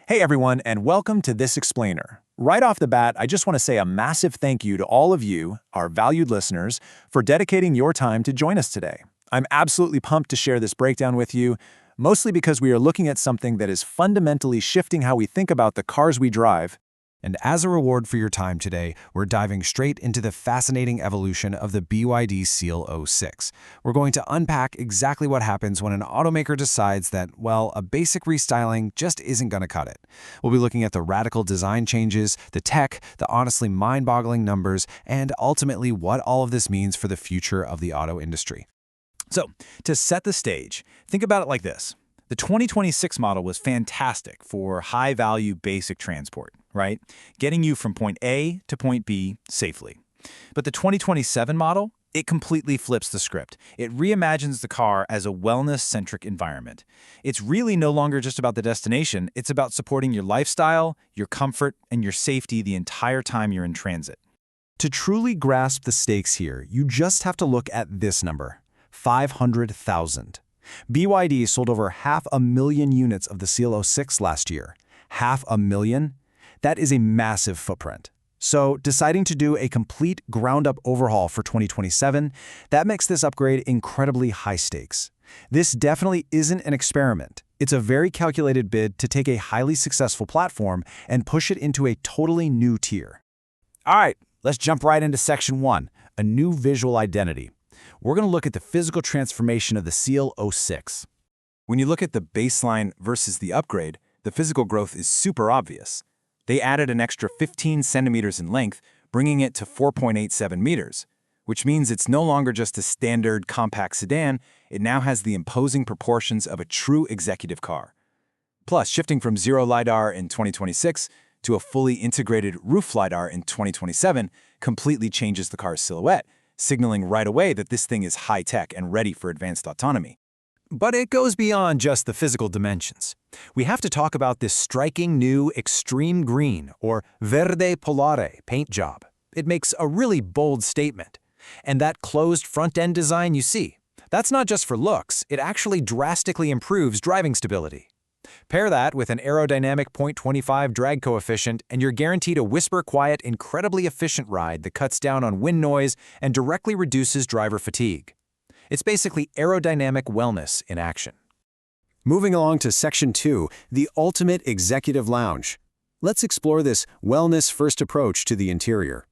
Hey everyone, and welcome to This Explainer. Right off the bat, I just want to say a massive thank you to all of you, our valued listeners, for dedicating your time to join us today. I'm absolutely pumped to share this breakdown with you, mostly because we are looking at something that is fundamentally shifting how we think about the cars we drive. And as a reward for your time today, we're diving straight into the fascinating evolution of the BYD Seal 06. We're going to unpack exactly what happens when an automaker decides that, well, a basic restyling just isn't going to cut it. We'll be looking at the radical design changes, the tech, the honestly mind-boggling numbers, and ultimately what all of this means for the future of the auto industry. So, to set the stage, think about it like this. The 2026 model was fantastic for high-value basic transport, right? Getting you from point A to point B safely. But the 2027 model, it completely flips the script. It reimagines the car as a wellness-centric environment. It's really no longer just about the destination, it's about supporting your lifestyle, your comfort, and your safety the entire time you're in transit. To truly grasp the stakes here, you just have to look at this number, 500,000. BYD sold over 500,000 units of the Seal 06 last year. 500,000? That is a massive footprint. So, deciding to do a complete ground-up overhaul for 2027, that makes this upgrade incredibly high stakes. This definitely isn't an experiment. It's a very calculated bid to take a highly successful platform and push it into a totally new tier. All right, let's jump right into Section 1, a new visual identity. We're going to look at the physical transformation of the Seal 06. When you look at the baseline versus the upgrade, the physical growth is super obvious. They added an extra 15 centimeters in length, bringing it to 4.87 meters, which means it's no longer just a standard compact sedan, it now has the imposing proportions of a true executive car. Plus, shifting from zero Lidar in 2026 to a fully integrated roof Lidar in 2027 completely changes the car's silhouette, signaling right away that this thing is high-tech and ready for advanced autonomy. But it goes beyond just the physical dimensions. We have to talk about this striking new extreme green, or verde polare, paint job. It makes a really bold statement. And that closed front-end design you see, that's not just for looks, it actually drastically improves driving stability. Pair that with an aerodynamic 0.25 drag coefficient, and you're guaranteed a whisper-quiet, incredibly efficient ride that cuts down on wind noise and directly reduces driver fatigue. It's basically aerodynamic wellness in action. Moving along to Section 2, the ultimate executive lounge. Let's explore this wellness-first approach to the interior.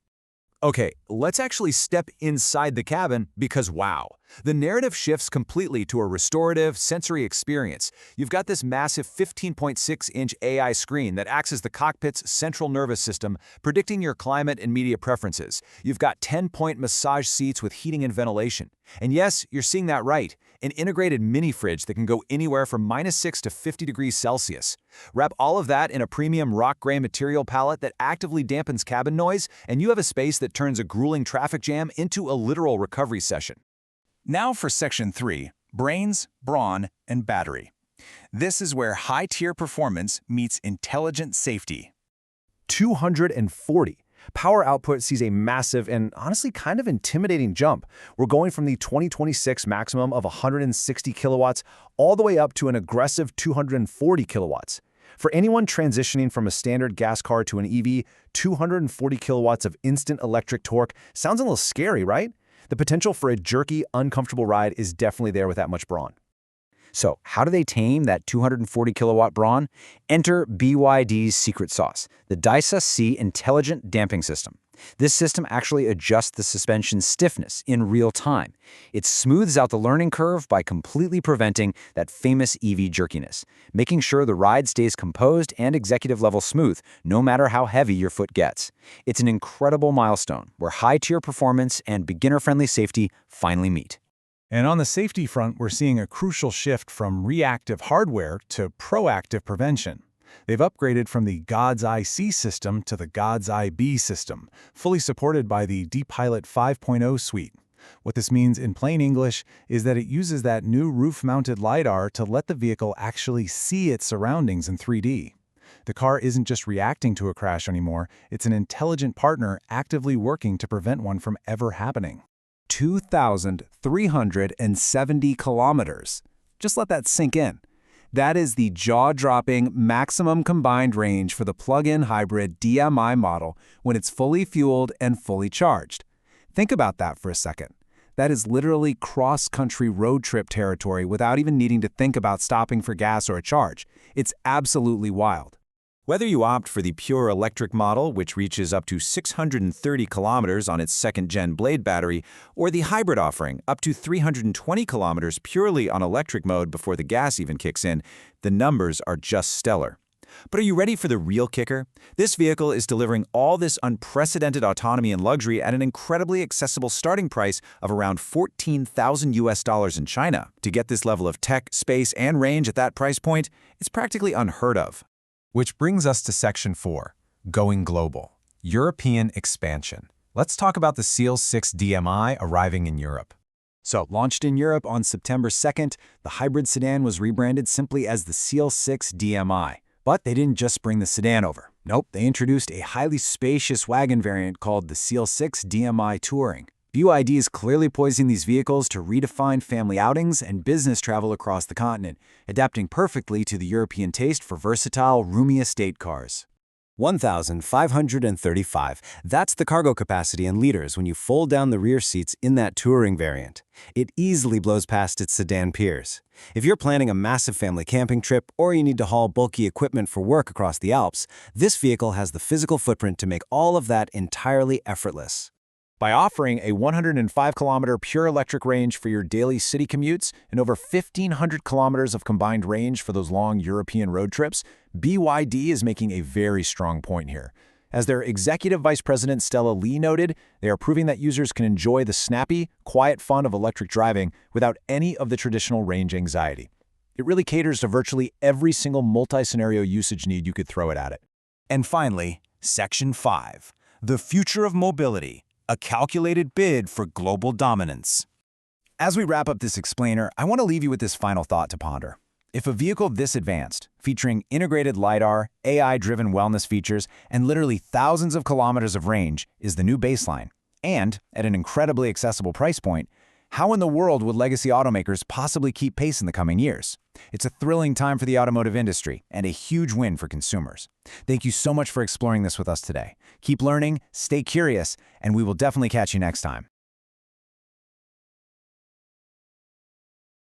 Okay, let's actually step inside the cabin because wow, the narrative shifts completely to a restorative, sensory experience. You've got this massive 15.6-inch AI screen that acts as the cockpit's central nervous system, predicting your climate and media preferences. You've got 10-point massage seats with heating and ventilation. And yes, you're seeing that right, an integrated mini fridge that can go anywhere from -6 to 50 degrees Celsius. Wrap all of that in a premium rock gray material palette that actively dampens cabin noise, and you have a space that turns a grueling traffic jam into a literal recovery session. Now for Section 3, brains, brawn, and battery. This is where high-tier performance meets intelligent safety. 240. Power output sees a massive and honestly kind of intimidating jump. We're going from the 2026 maximum of 160 kilowatts all the way up to an aggressive 240 kilowatts. For anyone transitioning from a standard gas car to an EV, 240 kilowatts of instant electric torque sounds a little scary, right? The potential for a jerky, uncomfortable ride is definitely there with that much brawn. So, how do they tame that 240 kilowatt brawn? Enter BYD's secret sauce, the DiPilot C intelligent damping system. This system actually adjusts the suspension's stiffness in real time. It smooths out the learning curve by completely preventing that famous EV jerkiness, making sure the ride stays composed and executive-level smooth, no matter how heavy your foot gets. It's an incredible milestone where high-tier performance and beginner-friendly safety finally meet. And on the safety front, we're seeing a crucial shift from reactive hardware to proactive prevention. They've upgraded from the God's Eye C system to the God's Eye B system, fully supported by the DiPilot 5.0 suite. What this means in plain English is that it uses that new roof-mounted LiDAR to let the vehicle actually see its surroundings in 3D. The car isn't just reacting to a crash anymore, it's an intelligent partner actively working to prevent one from ever happening. 2,370 kilometers. Just let that sink in. That is the jaw-dropping maximum combined range for the plug-in hybrid DMI model when it's fully fueled and fully charged. Think about that for a second. That is literally cross-country road trip territory without even needing to think about stopping for gas or a charge. It's absolutely wild. Whether you opt for the pure electric model, which reaches up to 630 kilometers on its second-gen blade battery, or the hybrid offering, up to 320 kilometers purely on electric mode before the gas even kicks in, the numbers are just stellar. But are you ready for the real kicker? This vehicle is delivering all this unprecedented autonomy and luxury at an incredibly accessible starting price of around $14,000 in China. To get this level of tech, space, and range at that price point, it's practically unheard of. Which brings us to Section 4, Going Global, European Expansion. Let's talk about the Seal 6 DMI arriving in Europe. So, launched in Europe on September 2nd, the hybrid sedan was rebranded simply as the Seal 6 DMI. But they didn't just bring the sedan over. Nope, they introduced a highly spacious wagon variant called the Seal 6 DMI Touring. BYD is clearly poising these vehicles to redefine family outings and business travel across the continent, adapting perfectly to the European taste for versatile, roomy estate cars. 1,535. That's the cargo capacity in liters when you fold down the rear seats in that touring variant. It easily blows past its sedan peers. If you're planning a massive family camping trip or you need to haul bulky equipment for work across the Alps, this vehicle has the physical footprint to make all of that entirely effortless. By offering a 105-kilometer pure electric range for your daily city commutes and over 1,500 kilometers of combined range for those long European road trips, BYD is making a very strong point here. As their Executive Vice President Stella Lee noted, they are proving that users can enjoy the snappy, quiet fun of electric driving without any of the traditional range anxiety. It really caters to virtually every single multi-scenario usage need you could throw it at it. And finally, Section 5, the future of mobility. A calculated bid for global dominance. As we wrap up this explainer, I want to leave you with this final thought to ponder. If a vehicle this advanced, featuring integrated Lidar, AI-driven wellness features, and literally thousands of kilometers of range, is the new baseline, and at an incredibly accessible price point, how in the world would legacy automakers possibly keep pace in the coming years? It's a thrilling time for the automotive industry and a huge win for consumers. Thank you so much for exploring this with us today. Keep learning, stay curious, and we will definitely catch you next time.